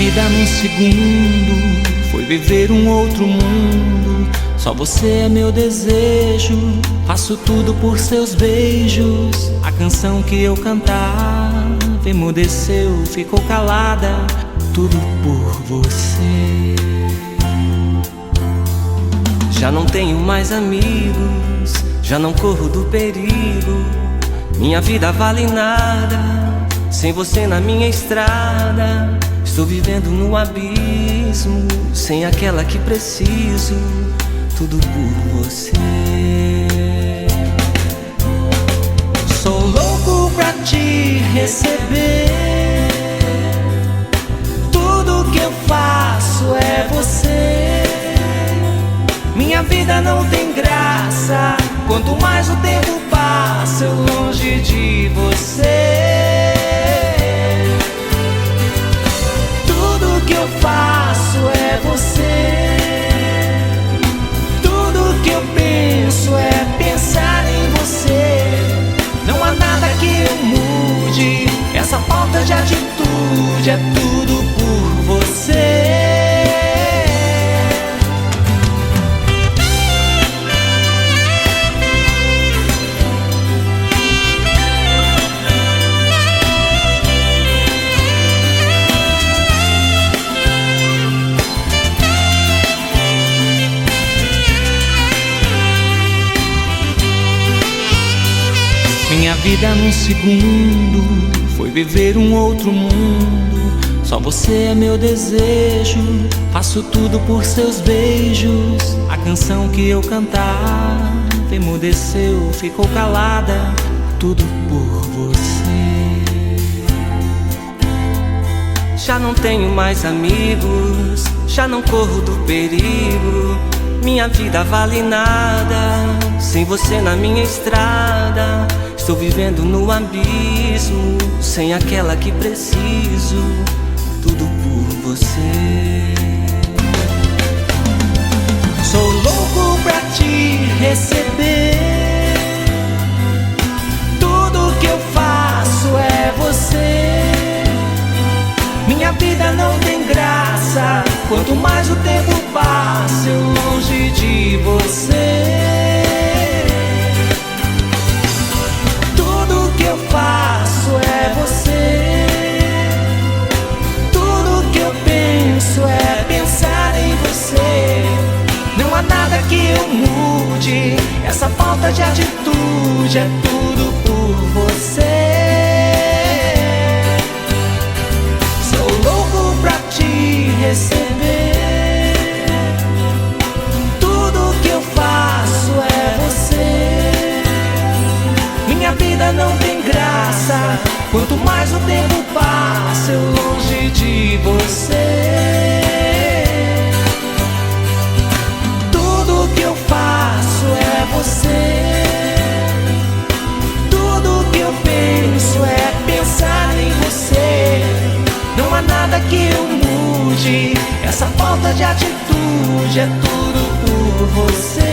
vida num segundo foi viver um outro mundo. Só você é meu desejo, faço tudo por seus beijos. A canção que eu cantava emudeceu, ficou calada, tudo por você. Já não tenho mais amigos, já não corro do perigo. Minha vida vale nada sem você na minha estrada. Estou vivendo no abismo, sem aquela que preciso, tudo por você. Sou louco pra te receber, tudo que eu faço é você. Minha vida não tem graça, quanto mais o tempo passa eu longe de você. Tudo que eu faço é você, tudo que eu penso é pensar em você. Não há nada que eu mude, essa falta de atitude é tudo por você. Minha vida num segundo foi viver um outro mundo. Só você é meu desejo, faço tudo por seus beijos. A canção que eu cantava emudeceu, ficou calada, tudo por você. Já não tenho mais amigos, já não corro do perigo. Minha vida vale nada sem você na minha estrada. Estou vivendo no abismo, sem aquela que preciso, tudo por você. Sou louco pra te receber, tudo que eu faço é você. Minha vida não tem graça, quanto mais o tempo passa eu longe de você. Tudo que eu faço é você, tudo que eu penso é pensar em você. Não há nada que eu mude, essa falta de atitude é tudo por você. Sou louco pra te receber, tudo que eu faço é você. Minha vida não tem graça, quanto mais o tempo passa eu longe de você. Tudo que eu faço é você, tudo que eu penso é pensar em você. Não há nada que eu mude, essa falta de atitude é tudo por você.